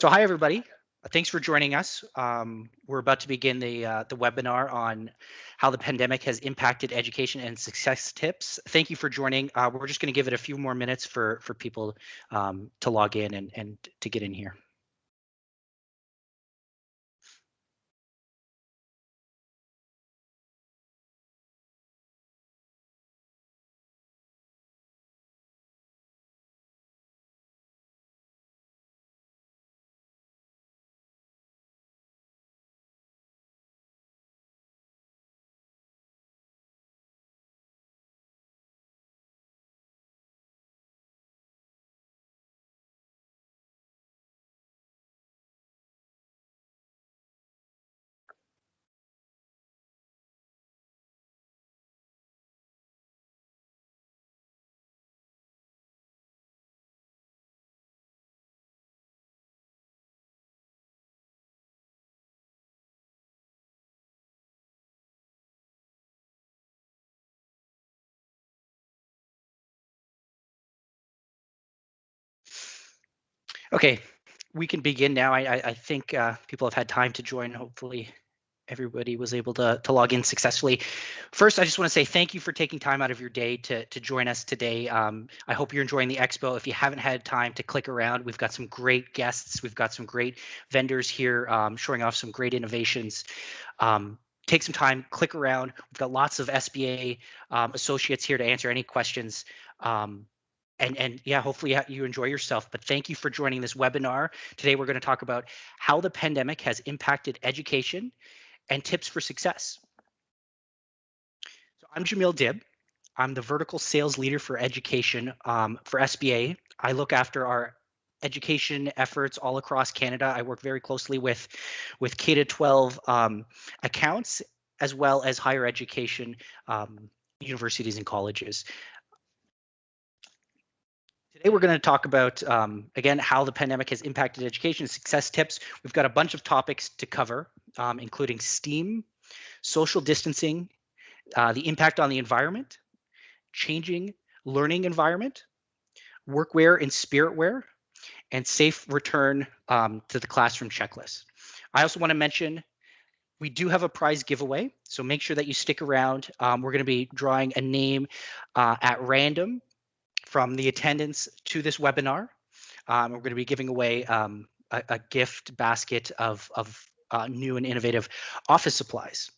So hi, everybody. Thanks for joining us. We're about to begin the webinar on how the pandemic has impacted education and success tips. Thank you for joining. We're just going to give it a few more minutes for people to log in and to get in here. Okay, we can begin now. I think people have had time to join. Hopefully, everybody was able to log in successfully. First, I just want to say thank you for taking time out of your day to join us today. I hope you're enjoying the expo. If you haven't had time to click around, we've got some great guests. We've got some great vendors here showing off some great innovations. Take some time, click around. We've got lots of SBA associates here to answer any questions. And yeah, hopefully you enjoy yourself. But thank you for joining this webinar. Today, we're going to talk about how the pandemic has impacted education and tips for success. So I'm Jamil Dibe. I'm the vertical sales leader for education for SBA. I look after our education efforts all across Canada. I work very closely with K to 12 accounts as well as higher education universities and colleges. Today, we're going to talk about, again, how the pandemic has impacted education, success tips. We've got a bunch of topics to cover, including STEAM, social distancing, the impact on the environment, changing learning environment, workwear and spiritwear, and safe return to the classroom checklist. I also want to mention we do have a prize giveaway, so make sure that you stick around. We're going to be drawing a name at random from the attendance to this webinar. We're going to be giving away a gift basket of new and innovative office supplies.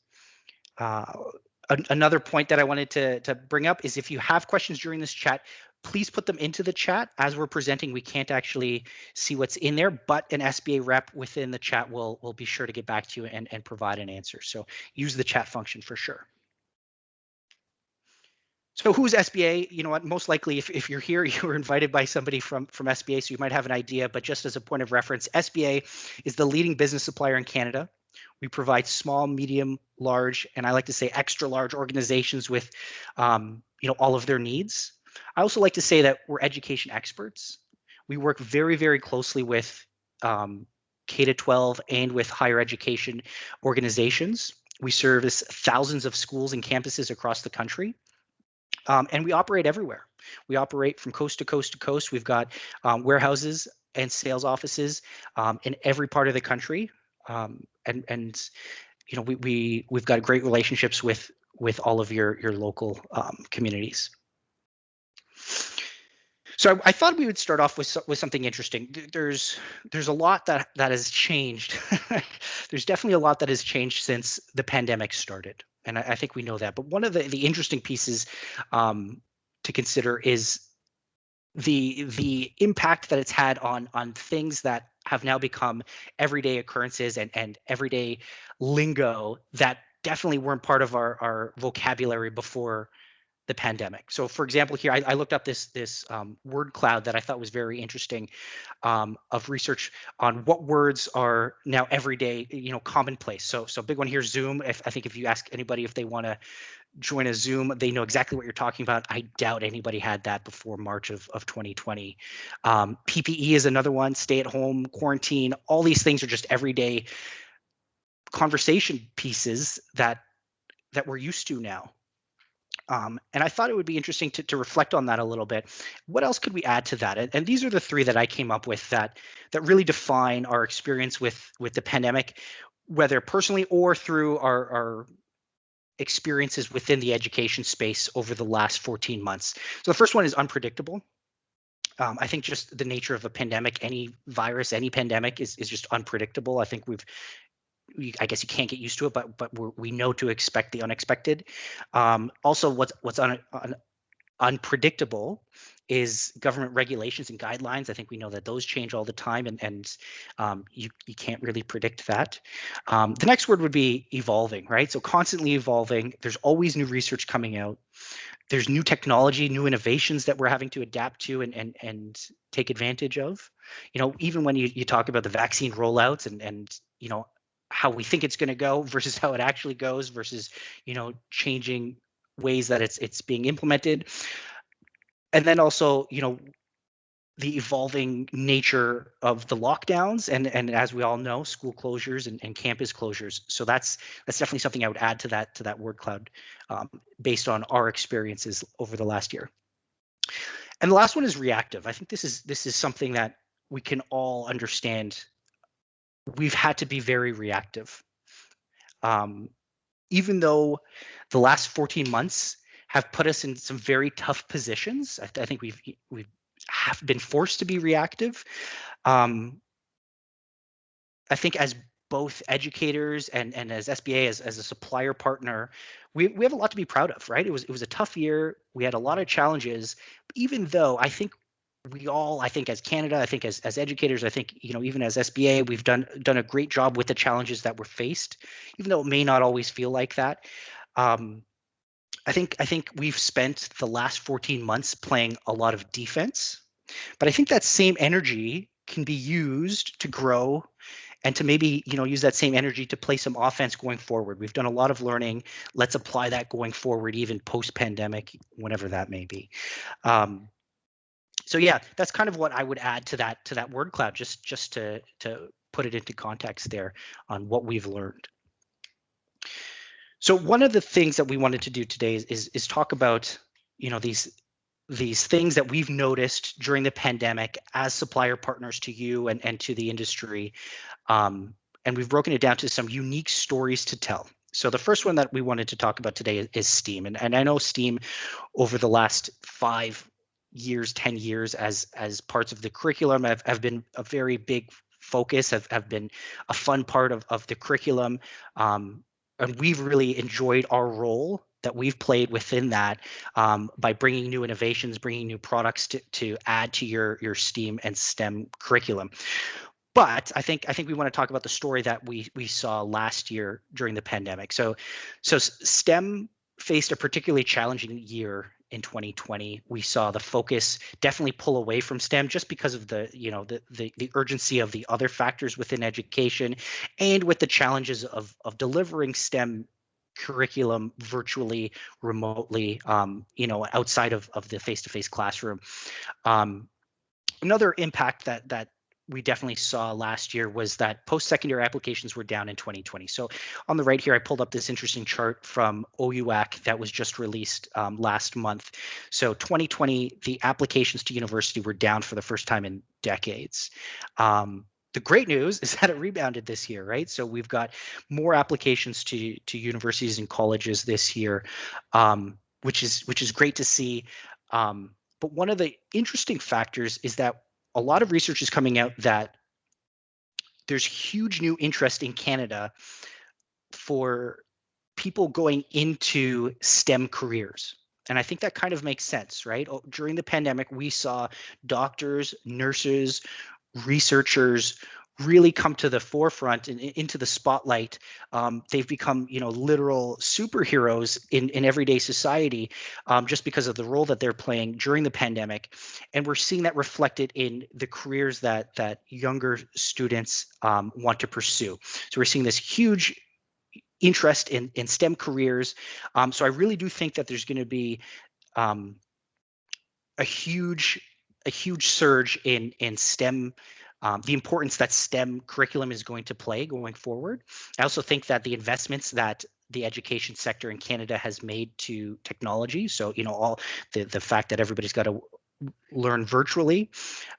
Another point that I wanted to bring up is if you have questions during this chat, please put them into the chat. As we're presenting, we can't actually see what's in there, but an SBA rep within the chat will be sure to get back to you and provide an answer. So use the chat function for sure. So who's SBA? You know what, most likely if you're here, you were invited by somebody from SBA, so you might have an idea, but just as a point of reference, SBA is the leading business supplier in Canada. We provide small, medium, large, and I like to say extra large organizations with all of their needs. I also like to say that we're education experts. We work very, very closely with K to 12 and with higher education organizations. We service thousands of schools and campuses across the country. And we operate everywhere. We operate from coast to coast to coast. We've got warehouses and sales offices in every part of the country, and you know we've got great relationships with all of your local communities. So I thought we would start off with something interesting. There's a lot that has changed. There's definitely a lot that has changed since the pandemic started, and I think we know that. But one of the interesting pieces to consider is the impact that it's had on things that have now become everyday occurrences and everyday lingo that definitely weren't part of our vocabulary before the pandemic. So for example, here I looked up this word cloud that I thought was very interesting of research on what words are now everyday, commonplace. So big one here, Zoom. I think if you ask anybody if they want to join a Zoom, they know exactly what you're talking about. I doubt anybody had that before March of 2020. PPE is another one, stay at home, quarantine, all these things are just everyday conversation pieces that we're used to now. And I thought it would be interesting to reflect on that a little bit. What else could we add to that? And these are the three that I came up with that really define our experience with the pandemic, whether personally or through our experiences within the education space over the last 14 months. So the first one is unpredictable. I think just the nature of a pandemic, any virus, any pandemic is just unpredictable. I think I guess you can't get used to it, but we know to expect the unexpected. Also, what's unpredictable is government regulations and guidelines. I think we know that those change all the time, and you can't really predict that. The next word would be evolving, right? So constantly evolving. There's always new research coming out. There's new technology, new innovations that we're having to adapt to and take advantage of. Even when you talk about the vaccine rollouts and how we think it's going to go versus how it actually goes versus changing ways that it's being implemented. And then also the evolving nature of the lockdowns and as we all know, school closures and campus closures. So that's definitely something I would add to that word cloud based on our experiences over the last year. And the last one is reactive. I think this is something that we can all understand. We've had to be very reactive. Even though the last 14 months have put us in some very tough positions, I think we've have been forced to be reactive. I think as both educators and as SBA as a supplier partner, we have a lot to be proud of, right? It was a tough year. We had a lot of challenges, even though I think I think as Canada, I think as educators, I think even as SBA, we've done a great job with the challenges that were faced, even though it may not always feel like that. I think we've spent the last 14 months playing a lot of defense, but I think that same energy can be used to grow and to maybe use that same energy to play some offense going forward. We've done a lot of learning. Let's apply that going forward, even post-pandemic, whenever that may be. So yeah, that's kind of what I would add to that word cloud, just to put it into context there on what we've learned. So one of the things that we wanted to do today is talk about these things that we've noticed during the pandemic as supplier partners to you and to the industry. And we've broken it down to some unique stories to tell. So the first one that we wanted to talk about today is STEAM. And I know STEAM over the last 5 years, 10 years as parts of the curriculum have been a very big focus, have been a fun part of the curriculum. And we've really enjoyed our role that we've played within that by bringing new innovations, bringing new products to add to your STEAM and STEM curriculum. But I think we want to talk about the story that we saw last year during the pandemic. So STEM faced a particularly challenging year in 2020. We saw the focus definitely pull away from STEM just because of the urgency of the other factors within education, and with the challenges of delivering STEM curriculum virtually, remotely, outside of the face-to-face classroom. Another impact that we definitely saw last year was that post-secondary applications were down in 2020. So on the right here, I pulled up this interesting chart from OUAC that was just released last month. So 2020, the applications to university were down for the first time in decades. The great news is that it rebounded this year, right? So we've got more applications to universities and colleges this year, which is great to see. But one of the interesting factors is that a lot of research is coming out that there's huge new interest in Canada for people going into STEM careers. And I think that kind of makes sense, right? During the pandemic, we saw doctors, nurses, researchers really come to the forefront and into the spotlight. They've become, literal superheroes in everyday society just because of the role that they're playing during the pandemic. And we're seeing that reflected in the careers that younger students want to pursue. So we're seeing this huge interest in STEM careers. So I really do think that there's going to be a huge surge in STEM, the importance that STEM curriculum is going to play going forward. I also think that the investments that the education sector in Canada has made to technology. So, all the fact that everybody's got to learn virtually,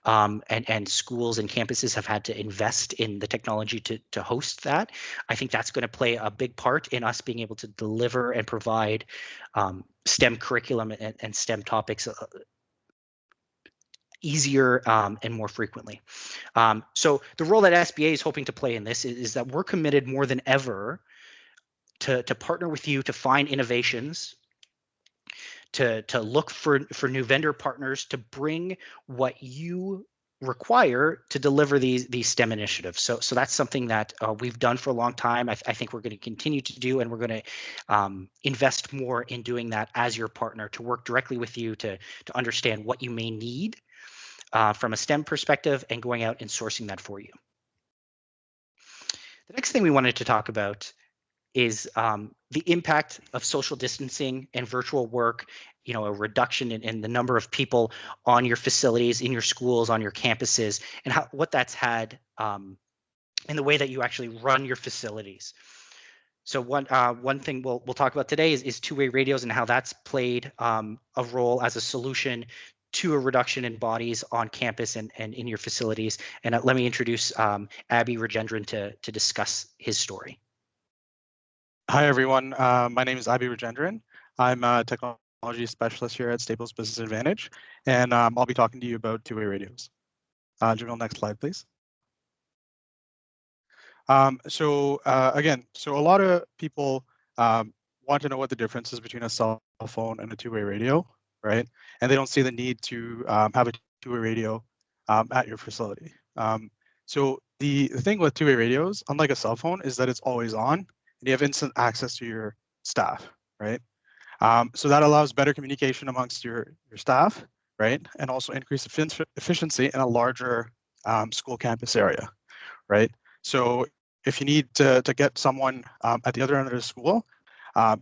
and schools and campuses have had to invest in the technology to host that. I think that's going to play a big part in us being able to deliver and provide STEM curriculum and STEM topics easier and more frequently. So the role that SBA is hoping to play in this is that we're committed more than ever to partner with you to find innovations, to look for new vendor partners to bring what you require to deliver these STEM initiatives. So that's something that we've done for a long time. I think we're going to continue to do, and we're going to invest more in doing that as your partner, to work directly with you to understand what you may need from a STEM perspective, and going out and sourcing that for you. The next thing we wanted to talk about is the impact of social distancing and virtual work, a reduction in the number of people on your facilities, in your schools, on your campuses, and what that's had in the way that you actually run your facilities. So one thing we'll talk about today is two-way radios and how that's played a role as a solution to a reduction in bodies on campus and in your facilities. And let me introduce Abhi Rajendran to discuss his story. Hi, everyone. My name is Dibe Rajendran. I'm a technology specialist here at Staples Business Advantage, and I'll be talking to you about two-way radios. Jamil, next slide, please. So a lot of people want to know what the difference is between a cell phone and a two-way radio, right? And they don't see the need to have a two-way radio at your facility. So the thing with two-way radios, unlike a cell phone, is that it's always on. And you have instant access to your staff, right? So that allows better communication amongst your staff, right? And also increase efficiency in a larger school campus area, right? So if you need to get someone at the other end of the school,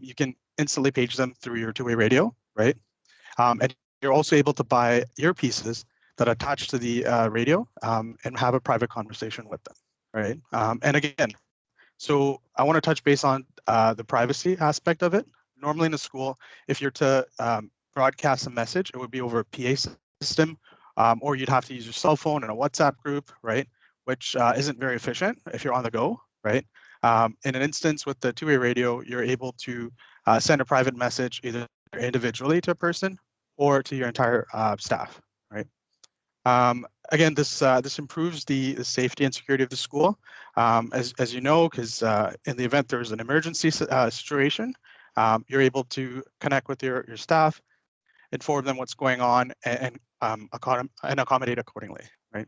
you can instantly page them through your two-way radio, right? And you're also able to buy earpieces that attach to the radio and have a private conversation with them, right? And again, so I want to touch base on the privacy aspect of it. Normally in a school, if you're to broadcast a message, it would be over a PA system, or you'd have to use your cell phone in a WhatsApp group, right? Which isn't very efficient if you're on the go, right? In an instance with the two-way radio, you're able to send a private message either individually to a person or to your entire staff, right? Again, this improves the safety and security of the school, as you know, because in the event there's an emergency situation, you're able to connect with your staff, inform them what's going on, and accommodate accordingly, right?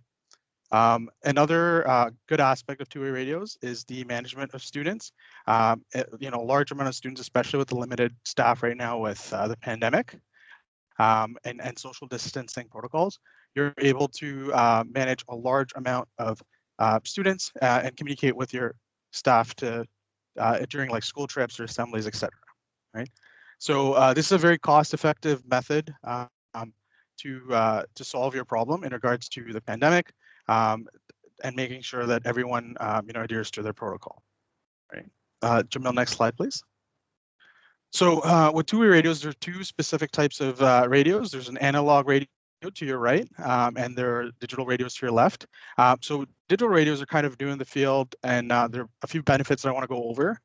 Another good aspect of two-way radios is the management of students. A large amount of students, especially with the limited staff right now with the pandemic and social distancing protocols, you're able to manage a large amount of students and communicate with your staff during like school trips or assemblies, etc. Right. So this is a very cost-effective method to solve your problem in regards to the pandemic and making sure that everyone adheres to their protocol. Right. Jamil, next slide, please. So with two-way radios, there are two specific types of radios. There's an analog radio to your right, and there are digital radios to your left. So digital radios are kind of new in the field, and there are a few benefits that I want to go over.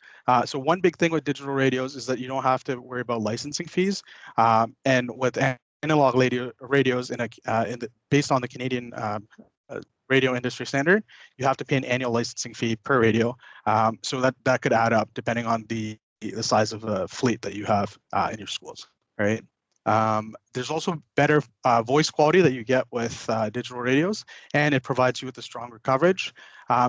So one big thing with digital radios is that you don't have to worry about licensing fees. And with analog radios based on the Canadian radio industry standard, you have to pay an annual licensing fee per radio. So that could add up depending on the size of a fleet that you have in your schools, right? There's also better voice quality that you get with digital radios, and it provides you with a stronger coverage.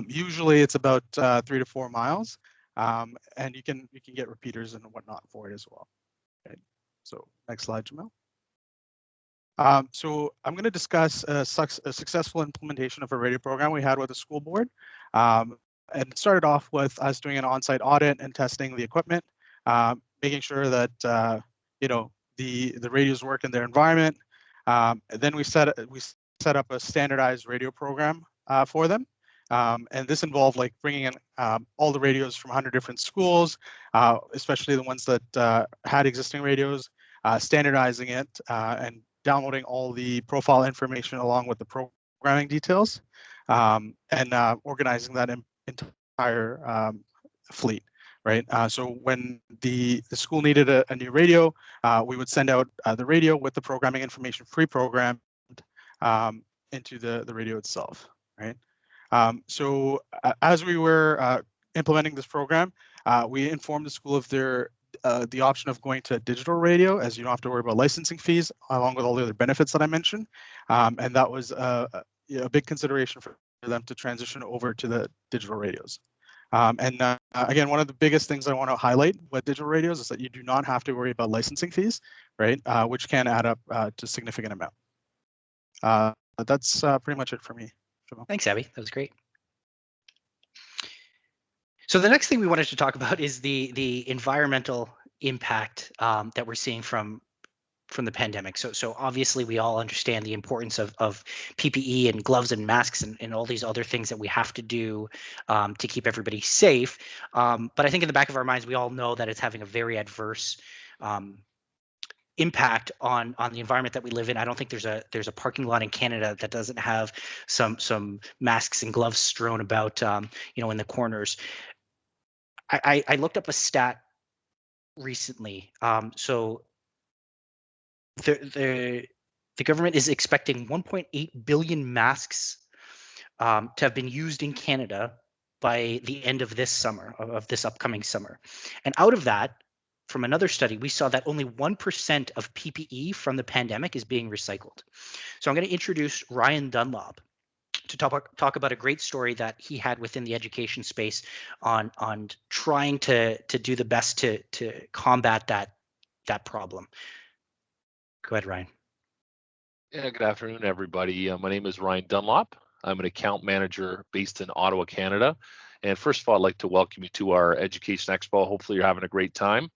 Usually it's about 3 to 4 miles, and you can get repeaters and whatnot for it as well. Okay. So next slide, Jamil. So I'm going to discuss a successful implementation of a radio program we had with the school board. And it started off with us doing an on-site audit and testing the equipment, making sure that the radios work in their environment. And then we set up a standardized radio program for them. And this involved like bringing in all the radios from 100 different schools, especially the ones that had existing radios, standardizing it and downloading all the profile information along with the programming details, and organizing that entire fleet. Right. So when the school needed a new radio, we would send out the radio with the programming information pre-programmed into the radio itself. Right. So as we were implementing this program, we informed the school of the option of going to digital radio, as you don't have to worry about licensing fees, along with all the other benefits that I mentioned. And that was a big consideration for them to transition over to the digital radios. And again, one of the biggest things I want to highlight with digital radios is that you do not have to worry about licensing fees, right? Which can add up to a significant amount. That's pretty much it for me. Thanks, Abby. That was great. So the next thing we wanted to talk about is the environmental impact that we're seeing from the pandemic. So obviously we all understand the importance of PPE and gloves and masks and all these other things that we have to do to keep everybody safe. But I think in the back of our minds, we all know that it's having a very adverse impact on the environment that we live in. I don't think there's a parking lot in Canada that doesn't have some masks and gloves strewn about in the corners. I looked up a stat recently. So the government is expecting 1.8 billion masks to have been used in Canada by the end of this summer, of this upcoming summer. And out of that, from another study, we saw that only 1% of PPE from the pandemic is being recycled. So I'm going to introduce Ryan Dunlop to talk about a great story that he had within the education space on trying to do the best to combat that problem. Go ahead, Ryan. Yeah, good afternoon, everybody. My name is Ryan Dunlop. I'm an account manager based in Ottawa, Canada. And first of all, I'd like to welcome you to our Education Expo. Hopefully you're having a great time.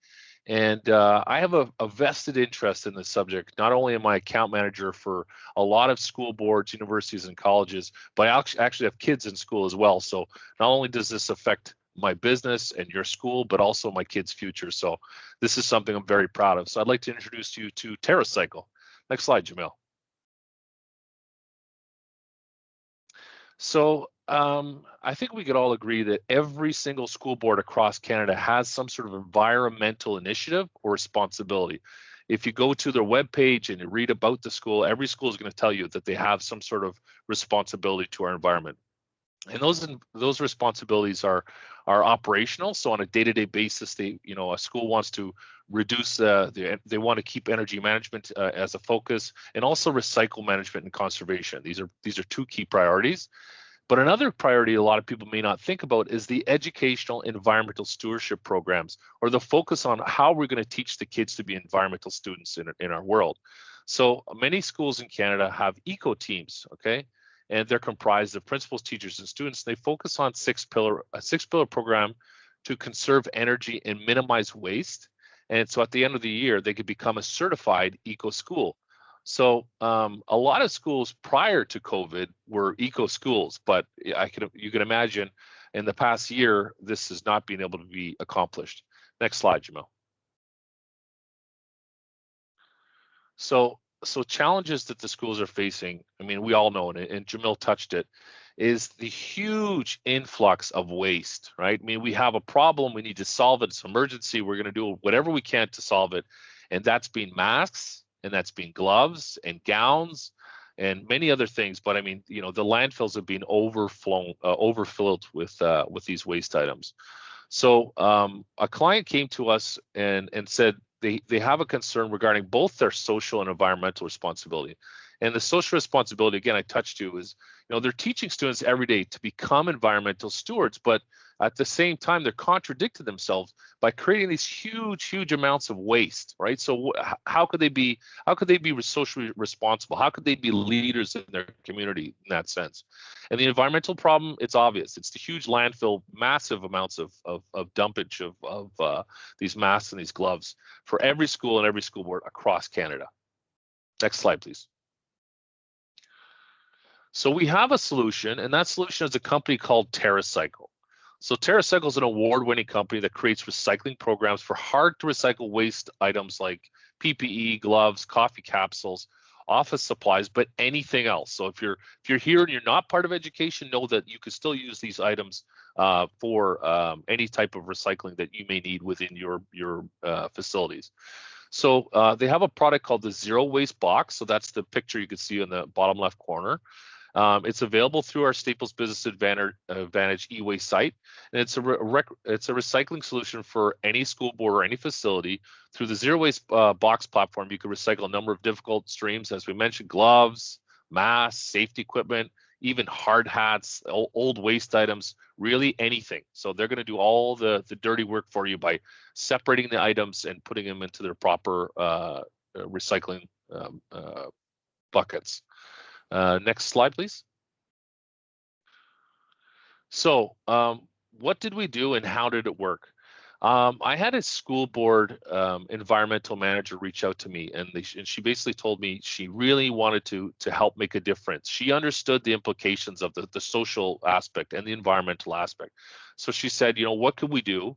And I have a vested interest in this subject. Not only am I account manager for a lot of school boards, universities, and colleges, but I actually have kids in school as well. So not only does this affect my business and your school, but also my kids' future. So this is something I'm very proud of. So I'd like to introduce you to TERRACYCLE. Next slide, Jamil. So I think we could all agree that every single school board across Canada has some sort of environmental initiative or responsibility. If you go to their webpage and you read about the school, every school is going to tell you that they have some sort of responsibility to our environment. And those responsibilities are operational. So on a day-to-day basis, a school wants to reduce they want to keep energy management as a focus, and also recycle management and conservation. These are two key priorities. But another priority a lot of people may not think about is the educational environmental stewardship programs, or the focus on how we're going to teach the kids to be environmental students in our world. So many schools in Canada have eco teams, okay? And they're comprised of principals, teachers, and students. They focus on a six-pillar program to conserve energy and minimize waste. And so at the end of the year, they could become a certified eco school. So a lot of schools prior to COVID were eco schools, but you can imagine in the past year, this has not been able to be accomplished. Next slide, Jamil. So challenges that the schools are facing, I mean, we all know, and Jamil touched it, is the huge influx of waste, right? I mean, we have a problem, we need to solve it, it's an emergency, we're gonna do whatever we can to solve it. And that's been masks, and that's been gloves and gowns and many other things. But I mean, the landfills have been overfilled with these waste items. So a client came to us and said they have a concern regarding both their social and environmental responsibility. And the social responsibility, again, I touched to, is they're teaching students every day to become environmental stewards, but at the same time they're contradicting themselves by creating these huge amounts of waste, right? So how could they be socially responsible? How could they be leaders in their community in that sense? And the environmental problem, it's obvious. It's the huge landfill, massive amounts of dumpage of these masks and these gloves for every school and every school board across Canada. Next slide, please. So we have a solution, and that solution is a company called TerraCycle. So TerraCycle is an award-winning company that creates recycling programs for hard-to-recycle waste items like PPE, gloves, coffee capsules, office supplies, but anything else. So if you're here and you're not part of education, know that you can still use these items for any type of recycling that you may need within your facilities. So they have a product called the Zero Waste Box. So that's the picture you can see in the bottom left corner. It's available through our Staples Business Advantage e-waste site, and it's a recycling solution for any school board or any facility. Through the Zero Waste Box platform, you can recycle a number of difficult streams, as we mentioned: gloves, masks, safety equipment, even hard hats, old waste items, really anything. So they're going to do all the dirty work for you by separating the items and putting them into their proper recycling buckets. Next slide, please. So what did we do and how did it work? I had a school board environmental manager reach out to me, and she basically told me she really wanted to help make a difference. She understood the implications of the social aspect and the environmental aspect. So she said, you know, what could we do?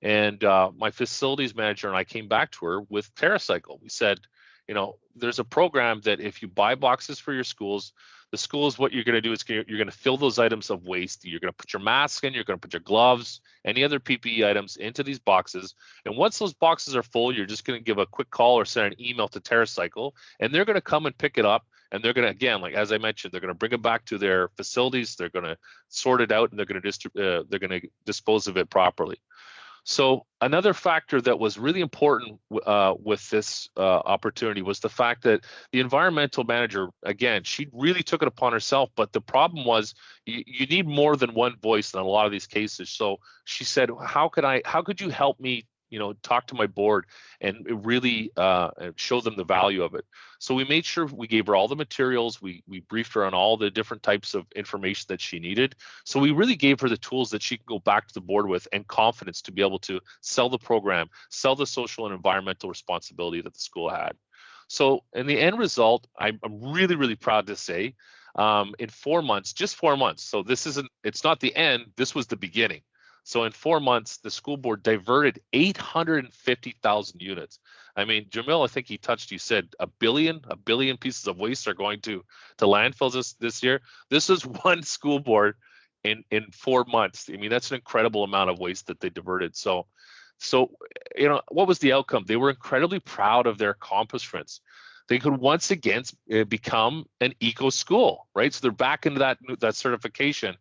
And my facilities manager and I came back to her with TerraCycle. We said, you know, there's a program that if you buy boxes for your schools, the schools, what you're going to do is you're going to fill those items of waste. You're going to put your mask in, you're going to put your gloves, any other PPE items into these boxes. And once those boxes are full, you're just going to give a quick call or send an email to TerraCycle, and they're going to come and pick it up. And they're going to, again, like as I mentioned, they're going to bring it back to their facilities. They're going to sort it out, and they're going to dispose of it properly. So another factor that was really important with this opportunity was the fact that the environmental manager, again, she really took it upon herself, but the problem was you need more than one voice in a lot of these cases. So she said, how could you help me, you know, talk to my board and really show them the value of it? So we made sure we gave her all the materials. We briefed her on all the different types of information that she needed. So we really gave her the tools that she can go back to the board with and confidence to be able to sell the program, sell the social and environmental responsibility that the school had. So in the end result, I'm really, really proud to say in 4 months, just 4 months. So it's not the end, this was the beginning. So in 4 months, the school board diverted 850,000 units. I mean, Jamil, I think you said a billion pieces of waste are going to landfills this year. This is one school board in 4 months. I mean, that's an incredible amount of waste that they diverted. So, you know, what was the outcome? They were incredibly proud of their accomplishments. They could once again become an eco school, right? So they're back into that certification.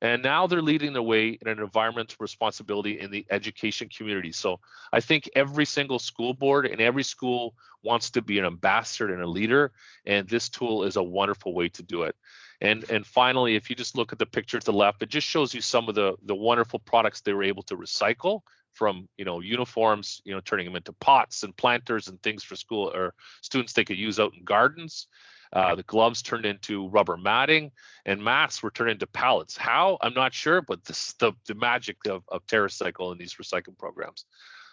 And now they're leading the way in an environmental responsibility in the education community. So I think every single school board and every school wants to be an ambassador and a leader, and this tool is a wonderful way to do it. And finally, if you just look at the picture to the left, it just shows you some of the wonderful products they were able to recycle, from, you know, uniforms, you know, turning them into pots and planters and things for school or students they could use out in gardens. The gloves turned into rubber matting, and masks were turned into pallets. How? I'm not sure, but this is the magic of TerraCycle and these recycling programs.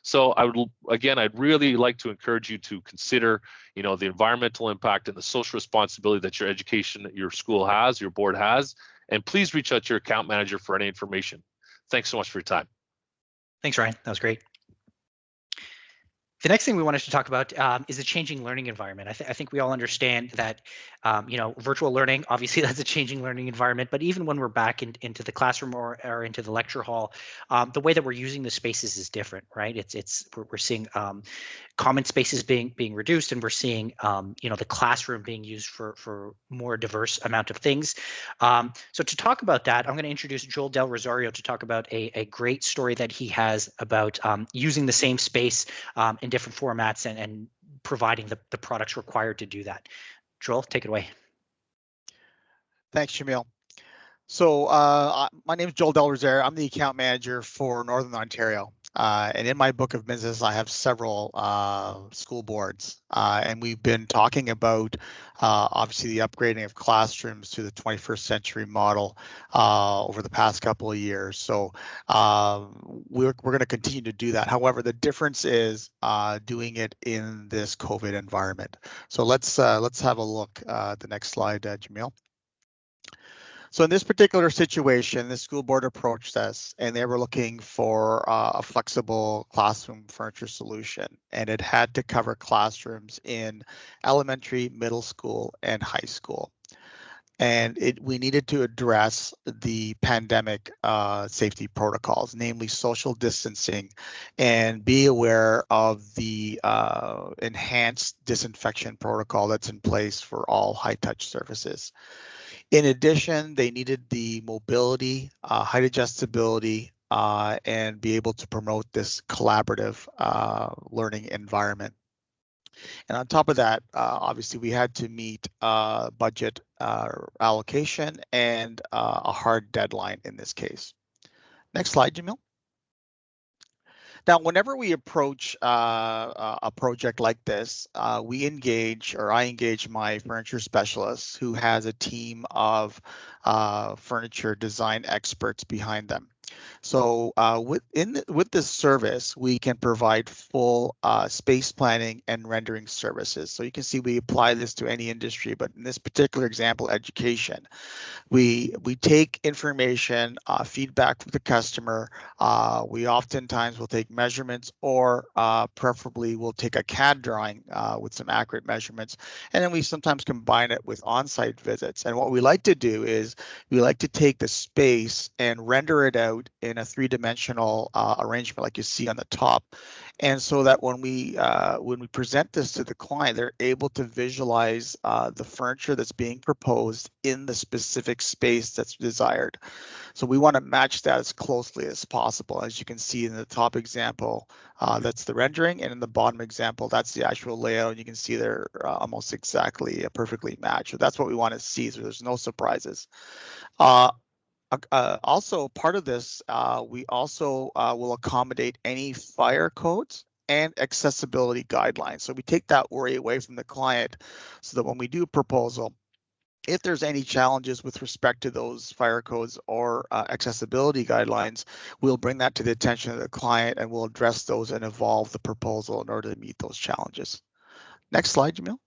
So I'd really like to encourage you to consider, you know, the environmental impact and the social responsibility that your school has, your board has, and please reach out to your account manager for any information. Thanks so much for your time. Thanks, Ryan. That was great. The next thing we wanted to talk about is the changing learning environment. I think we all understand that, you know, virtual learning, obviously that's a changing learning environment, but even when we're back into the classroom or into the lecture hall, the way that we're using the spaces is different, right? We're seeing common spaces being reduced, and we're seeing, you know, the classroom being used for more diverse amount of things. So to talk about that, I'm going to introduce Joel Del Rosario to talk about a great story that he has about using the same space in different formats and providing the products required to do that. Joel, take it away. Thanks, Jamil. So my name is Joel Del Rosario. I'm the account manager for Northern Ontario. And in my book of business, I have several school boards. And we've been talking about, obviously, the upgrading of classrooms to the 21st century model over the past couple of years. So we're going to continue to do that. However, the difference is doing it in this COVID environment. So let's have a look at the next slide, Jamil. So in this particular situation, the school board approached us and they were looking for a flexible classroom furniture solution, and it had to cover classrooms in elementary, middle school, and high school. And we needed to address the pandemic safety protocols, namely social distancing, and be aware of the enhanced disinfection protocol that's in place for all high-touch surfaces. In addition, they needed the mobility, height adjustability, and be able to promote this collaborative learning environment. And on top of that, obviously, we had to meet budget allocation and a hard deadline in this case. Next slide, Jamil. Now, whenever we approach a project like this, I engage my furniture specialist who has a team of furniture design experts behind them. So with this service, we can provide full space planning and rendering services. So you can see we apply this to any industry, but in this particular example, education. We take information, feedback from the customer. We oftentimes will take measurements, or preferably we'll take a CAD drawing with some accurate measurements, and then we sometimes combine it with on-site visits. And what we like to do is we like to take the space and render it out in a three-dimensional arrangement like you see on the top. And so that when we present this to the client, they're able to visualize the furniture that's being proposed in the specific space that's desired. So we want to match that as closely as possible. As you can see in the top example, that's the rendering, and in the bottom example, that's the actual layout. And you can see they're almost exactly perfectly matched. So that's what we want to see, so there's no surprises. Also, part of this, we also will accommodate any fire codes and accessibility guidelines. So we take that worry away from the client, so that when we do a proposal, if there's any challenges with respect to those fire codes or accessibility guidelines, we'll bring that to the attention of the client and we'll address those and evolve the proposal in order to meet those challenges. Next slide, Jamil.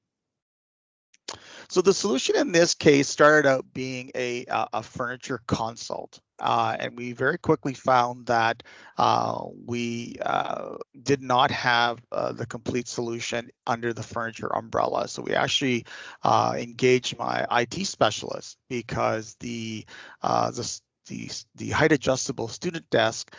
So the solution in this case started out being a furniture consult. And we very quickly found that we did not have the complete solution under the furniture umbrella. So we actually engaged my IT specialist, because the height adjustable student desk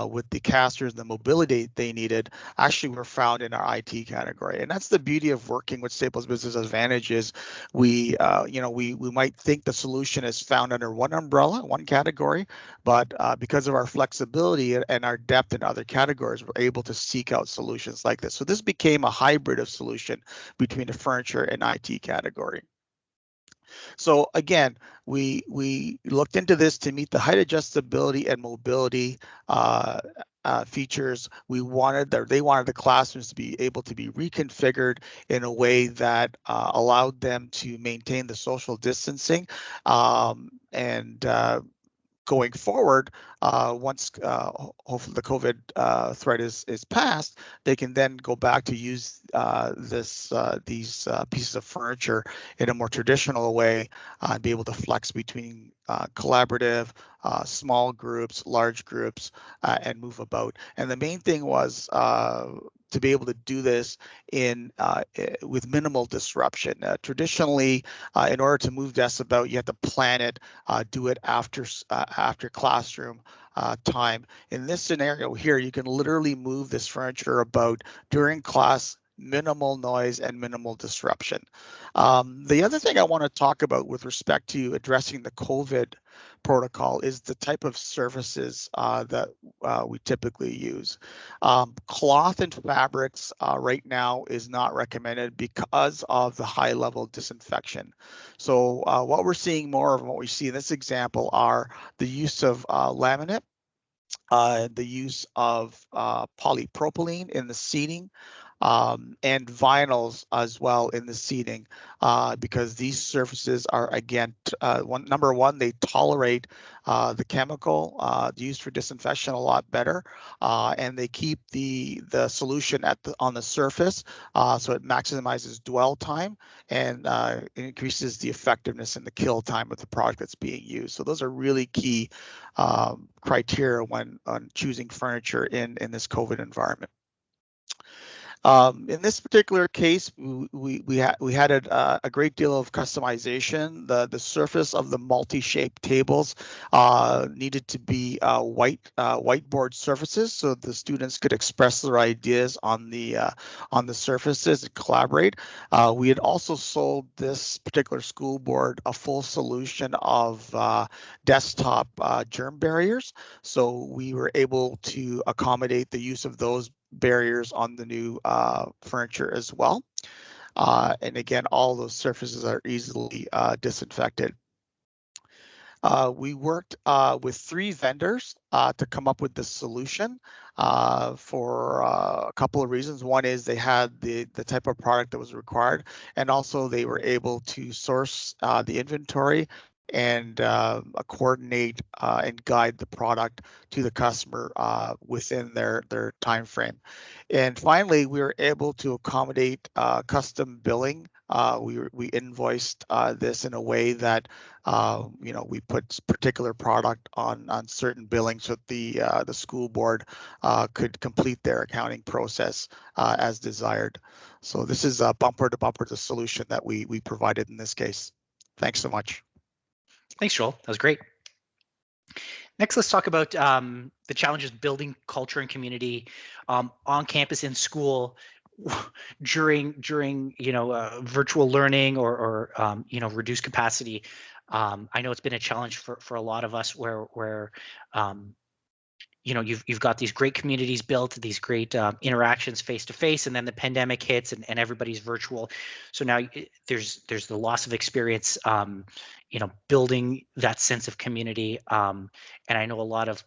with the casters and the mobility they needed actually were found in our IT category. And that's the beauty of working with Staples Business Advantage. Is we might think the solution is found under one umbrella, one category, but because of our flexibility and our depth in other categories, we're able to seek out solutions like this. So this became a hybrid of solution between the furniture and IT category. So again, we looked into this to meet the height adjustability and mobility features. They wanted the classrooms to be able to be reconfigured in a way that allowed them to maintain the social distancing, and going forward, once hopefully the COVID threat is passed, they can then go back to use these pieces of furniture in a more traditional way, and be able to flex between collaborative, small groups, large groups, and move about. And the main thing was to be able to do this with minimal disruption. Traditionally, in order to move desks about, you have to plan it, do it after classroom time. In this scenario here, you can literally move this furniture about during class, minimal noise and minimal disruption. The other thing I want to talk about with respect to addressing the COVID protocol is the type of services that we typically use. Cloth and fabrics right now is not recommended because of the high level disinfection. So what we're seeing more of, what we see in this example, are the use of laminate, the use of polypropylene in the seating, and vinyls as well in the seating, because these surfaces are, again, number one, they tolerate the chemical used for disinfection a lot better, and they keep the solution on the surface, so it maximizes dwell time and increases the effectiveness and the kill time of the product that's being used. So those are really key criteria when on choosing furniture in this COVID environment. In this particular case, we had a great deal of customization. The surface of the multi-shaped tables needed to be whiteboard surfaces, so the students could express their ideas on the surfaces and collaborate. We had also sold this particular school board a full solution of desktop germ barriers, so we were able to accommodate the use of those barriers on the new furniture as well. And again, all those surfaces are easily disinfected. We worked with 3 vendors to come up with the solution for a couple of reasons. One is they had the type of product that was required, and also they were able to source the inventory and coordinate and guide the product to the customer within their time frame. And finally, we were able to accommodate custom billing. We invoiced this in a way that we put particular product on certain billing so that the school board could complete their accounting process as desired. So this is a bumper to bumper the solution that we provided in this case. Thanks so much. Thanks, Joel. That was great. Next, let's talk about the challenges building culture and community on campus in school during virtual learning or reduced capacity. I know it's been a challenge for a lot of us where you've got these great communities built, these great interactions face to face, and then the pandemic hits and everybody's virtual. So now there's the loss of experience, building that sense of community. And I know a lot of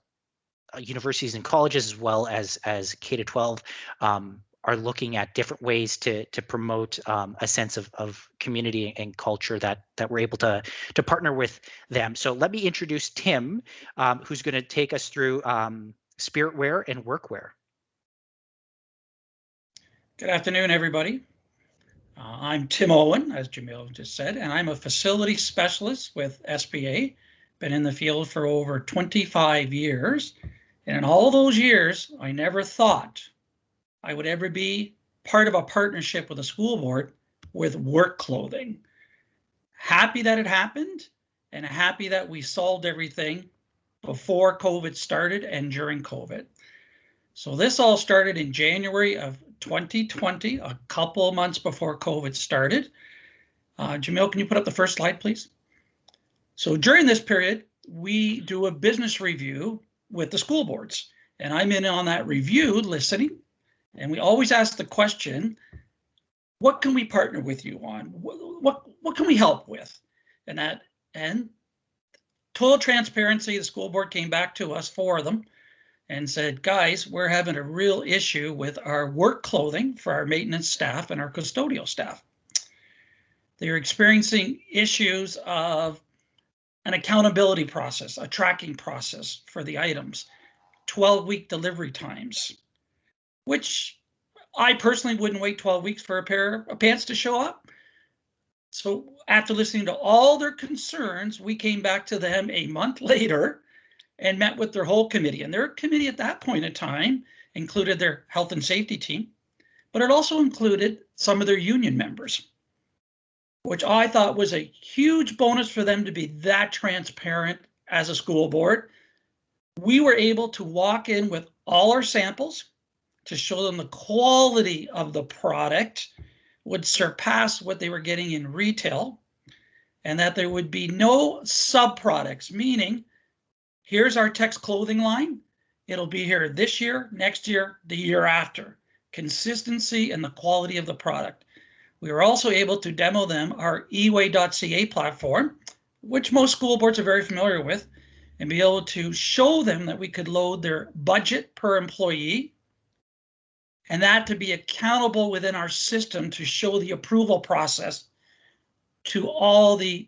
universities and colleges, as well as K-12, are looking at different ways to promote a sense of community and culture that we're able to partner with them. So let me introduce Tim, who's going to take us through spirit wear and workwear. Good afternoon, everybody. I'm Tim Owen, as Jamil just said, and I'm a facility specialist with SBA. Been in the field for over 25 years. And in all those years, I never thought I would ever be part of a partnership with a school board with work clothing. Happy that it happened, and happy that we solved everything before COVID started and during COVID. So this all started in January of 2020, a couple of months before COVID started. Jamil, can you put up the first slide, please? So during this period, we do a business review with the school boards, and I'm in on that review listening, and we always ask the question, what can we partner with you on? What can we help with? And total transparency, the school board came back to us, 4 of them, and said, guys, we're having a real issue with our work clothing for our maintenance staff and our custodial staff. They're experiencing issues of an accountability process, a tracking process for the items, 12-week delivery times, which I personally wouldn't wait 12 weeks for a pair of pants to show up. So after listening to all their concerns, we came back to them a month later and met with their whole committee. And their committee at that point in time included their health and safety team, but it also included some of their union members, which I thought was a huge bonus for them to be that transparent as a school board. We were able to walk in with all our samples to show them the quality of the product would surpass what they were getting in retail, and that there would be no sub-products, meaning here's our text clothing line. It'll be here this year, next year, the year after. Consistency and the quality of the product. We were also able to demo them our eway.ca platform, which most school boards are very familiar with, and be able to show them that we could load their budget per employee and that to be accountable within our system to show the approval process to all the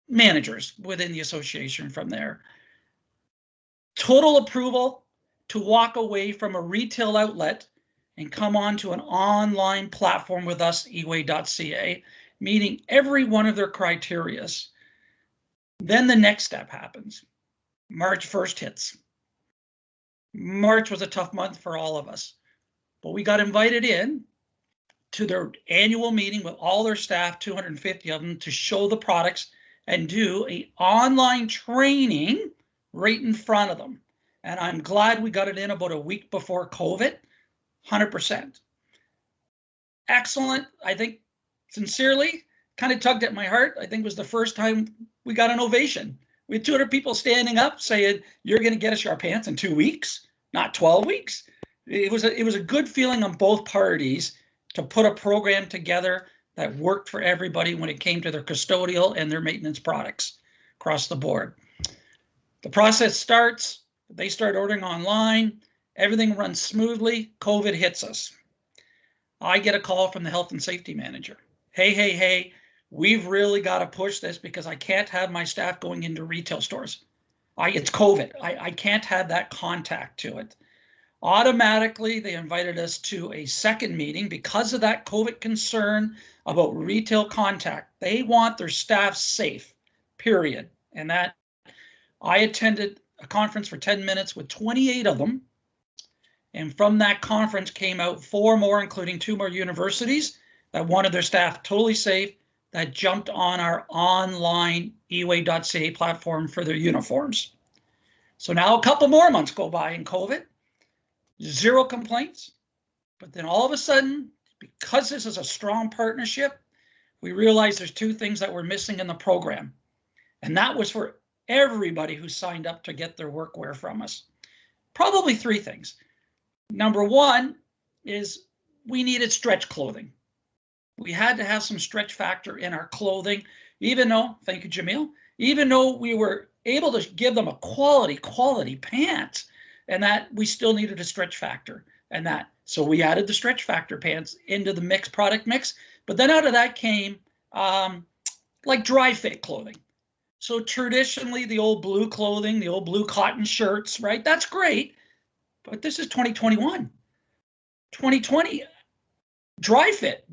managers within the association from there. Total approval to walk away from a retail outlet and come on to an online platform with us, eway.ca, meeting every one of their criteria. Then the next step happens. March 1st hits. March was a tough month for all of us, but we got invited in to their annual meeting with all their staff, 250 of them, to show the products and do an online training right in front of them. And I'm glad we got it in about a week before COVID, 100%. Excellent. I think, sincerely, kind of tugged at my heart. I think it was the first time we got an ovation. We had 200 people standing up saying, "You're going to get us our pants in 2 weeks, not 12 weeks." It was a good feeling on both parties to put a program together that worked for everybody when it came to their custodial and their maintenance products across the board. The process starts, they start ordering online, everything runs smoothly, COVID hits us. I get a call from the health and safety manager. Hey, we've really got to push this because I can't have my staff going into retail stores. It's COVID. I can't have that contact to it. Automatically, they invited us to a second meeting because of that COVID concern about retail contact. They want their staff safe, period. And that I attended a conference for 10 minutes with 28 of them. And from that conference came out 4 more, including 2 more universities that wanted their staff totally safe, that jumped on our online eway.ca platform for their uniforms. So now a couple more months go by in COVID. 0 complaints, but then all of a sudden, because this is a strong partnership, we realized there's 2 things that were missing in the program. And that was for everybody who signed up to get their workwear from us. Probably 3 things. Number 1 is we needed stretch clothing. We had to have some stretch factor in our clothing, even though, thank you, Jamil, even though we were able to give them a quality pant, and that we still needed a stretch factor and that. So we added the stretch factor pants into the product mix. But then out of that came like dry fit clothing. So traditionally the old blue clothing, the old blue cotton shirts, right? That's great. But this is 2021. 2020, dry fit.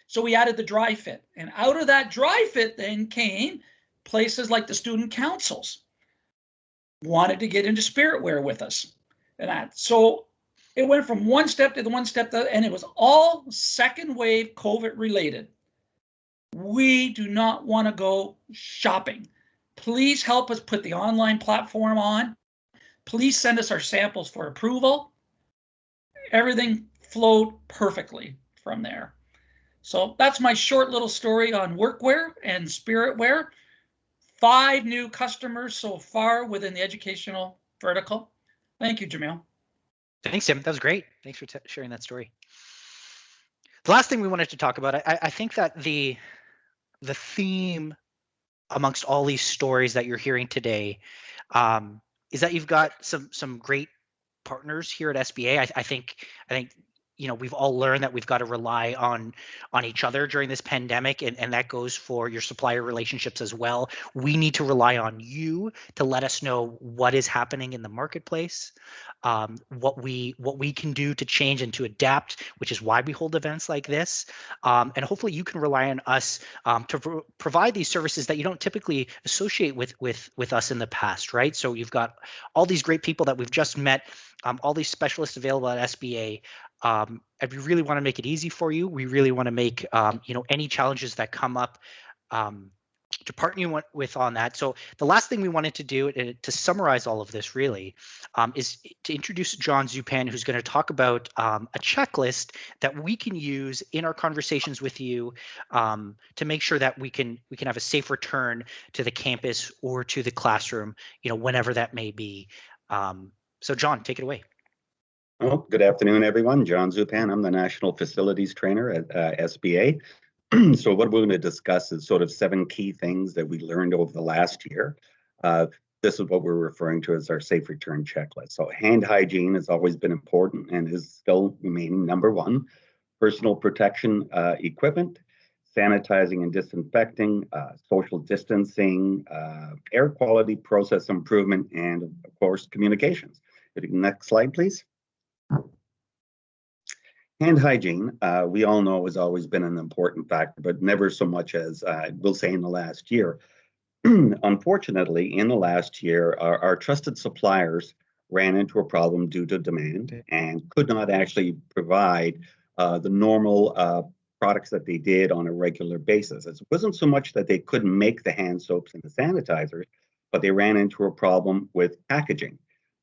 So we added the dry fit. And out of that dry fit then came places like the student councils wanted to get into spirit wear with us. And that, so it went from one step to the one step, and it was all second wave COVID related. We do not want to go shopping. Please help us put the online platform on. Please send us our samples for approval. Everything flowed perfectly from there. So that's my short little story on workwear and spirit wear. 5 new customers so far within the educational vertical. Thank you, Jamil. Thanks, Tim. That was great. Thanks for sharing that story. The last thing we wanted to talk about, I think that the theme amongst all these stories that you're hearing today is that you've got some great partners here at SBA. I think we've all learned that we've got to rely on each other during this pandemic, and that goes for your supplier relationships as well. We need to rely on you to let us know what is happening in the marketplace, what we can do to change and to adapt, which is why we hold events like this. And hopefully you can rely on us to provide these services that you don't typically associate with us in the past, right? So you've got all these great people that we've just met, all these specialists available at SBA. And we really want to make it easy for you. We really want to make any challenges that come up to partner you with on that. So the last thing we wanted to do to summarize all of this really is to introduce John Zupan, who's going to talk about a checklist that we can use in our conversations with you to make sure that we can have a safe return to the campus or to the classroom, whenever that may be. So John, take it away. Well, good afternoon, everyone. John Zupan. I'm the National Facilities Trainer at SBA. So what we're going to discuss is sort of 7 key things that we learned over the last year. this is what we're referring to as our safe return checklist. So hand hygiene has always been important and is still remaining number one. Personal protection equipment, sanitizing and disinfecting, social distancing, air quality process improvement, and of course, communications. Next slide, please. Hand hygiene, we all know has always been an important factor, but never so much as we'll say in the last year. Unfortunately, in the last year, our trusted suppliers ran into a problem due to demand and could not actually provide the normal products that they did on a regular basis. It wasn't so much that they couldn't make the hand soaps and the sanitizers, but they ran into a problem with packaging.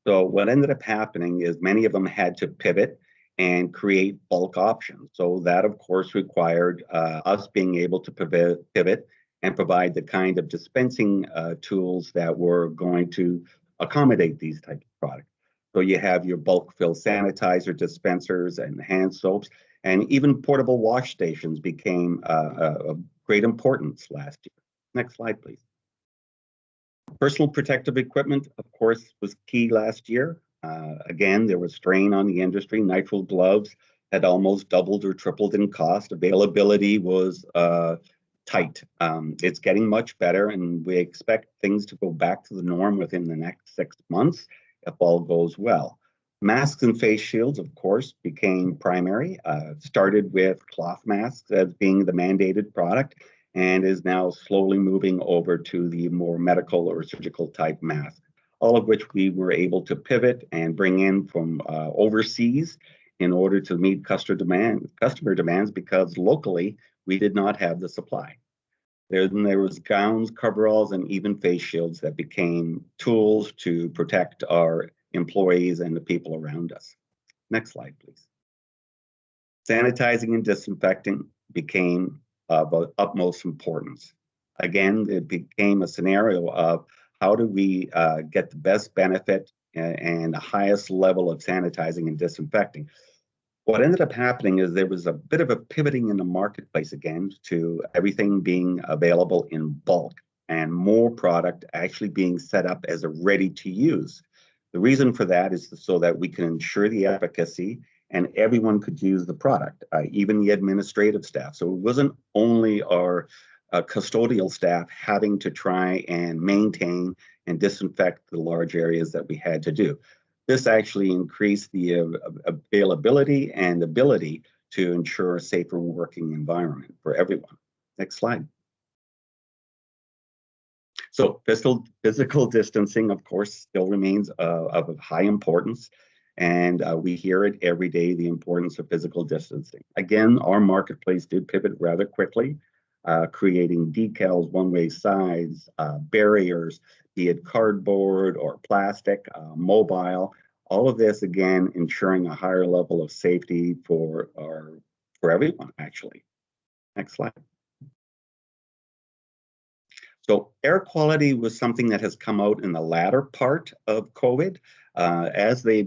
So what ended up happening is many of them had to pivot and create bulk options. So that, of course, required us being able to pivot and provide the kind of dispensing tools that were going to accommodate these types of products. So you have your bulk fill sanitizer dispensers and hand soaps, and even portable wash stations became of great importance last year. Next slide, please. Personal protective equipment, of course, was key last year. Again, there was strain on the industry. Nitrile gloves had almost doubled or tripled in cost. Availability was tight. It's getting much better, and we expect things to go back to the norm within the next 6 months if all goes well. Masks and face shields, of course, became primary. Started with cloth masks as being the mandated product, and is now slowly moving over to the more medical or surgical type mask, all of which we were able to pivot and bring in from overseas in order to meet customer demands, because locally we did not have the supply. There was gowns, coveralls, and even face shields that became tools to protect our employees and the people around us. Next slide, please. Sanitizing and disinfecting became of utmost importance. Again, it became a scenario of how do we get the best benefit and the highest level of sanitizing and disinfecting. What ended up happening is there was a bit of a pivoting in the marketplace again to everything being available in bulk and more product actually being set up as a ready to use. The reason for that is so that we can ensure the efficacy and everyone could use the product, even the administrative staff. So it wasn't only our custodial staff having to try and maintain and disinfect the large areas that we had to do. This actually increased the availability and ability to ensure a safer working environment for everyone. Next slide. So physical distancing, of course, still remains of high importance. And we hear it every day, the importance of physical distancing. Again, our marketplace did pivot rather quickly, creating decals, one-way signs, barriers, be it cardboard or plastic, mobile, all of this, again, ensuring a higher level of safety for everyone, actually. Next slide. So air quality was something that has come out in the latter part of COVID. As they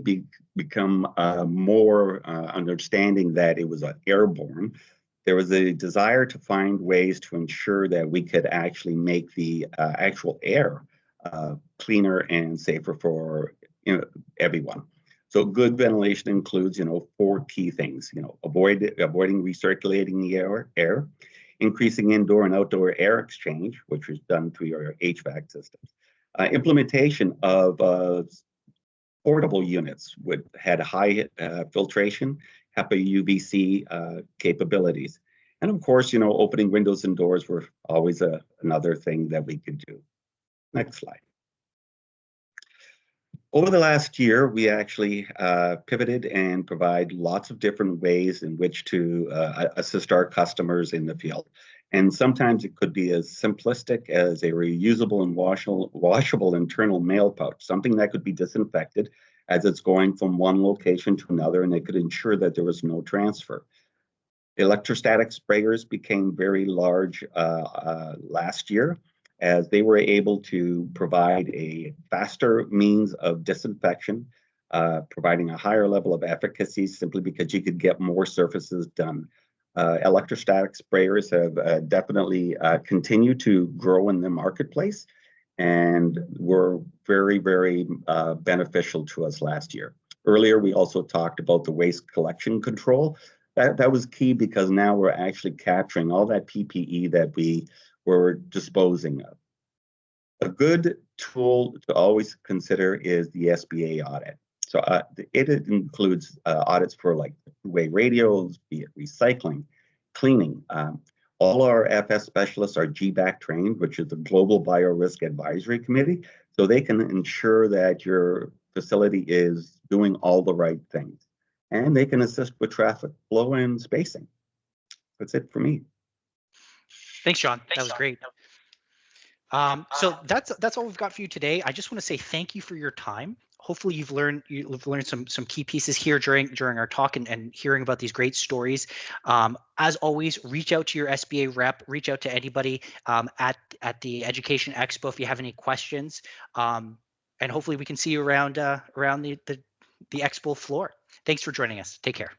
become more understanding that it was airborne, there was a desire to find ways to ensure that we could actually make the actual air cleaner and safer for everyone. So good ventilation includes 4 key things. Avoiding recirculating the air, increasing indoor and outdoor air exchange, which was done through your HVAC systems. Implementation of portable units had high filtration, HEPA UVC capabilities. And of course, opening windows and doors were always another thing that we could do. Next slide. Over the last year, we actually pivoted and provide lots of different ways in which to assist our customers in the field. And sometimes it could be as simplistic as a reusable and washable internal mail pouch, something that could be disinfected as it's going from one location to another, and it could ensure that there was no transfer. Electrostatic sprayers became very large last year, as they were able to provide a faster means of disinfection, providing a higher level of efficacy simply because you could get more surfaces done. Electrostatic sprayers have definitely continued to grow in the marketplace, and were very, very beneficial to us last year. Earlier, we also talked about the waste collection control. That was key because now we're actually capturing all that PPE that we were disposing of. A good tool to always consider is the SBA audit. So it includes audits for like two-way radios, be it recycling, cleaning. All our FS specialists are GBAC trained, which is the Global Biorisk Advisory Committee. So they can ensure that your facility is doing all the right things. And they can assist with traffic flow and spacing. That's it for me. Thanks, John. That was great. So that's all we've got for you today. I just want to say thank you for your time. Hopefully you've learned some key pieces here during our talk and hearing about these great stories. As always, reach out to your SBA rep, reach out to anybody at the Education Expo if you have any questions. And hopefully we can see you around the Expo floor. Thanks for joining us. Take care.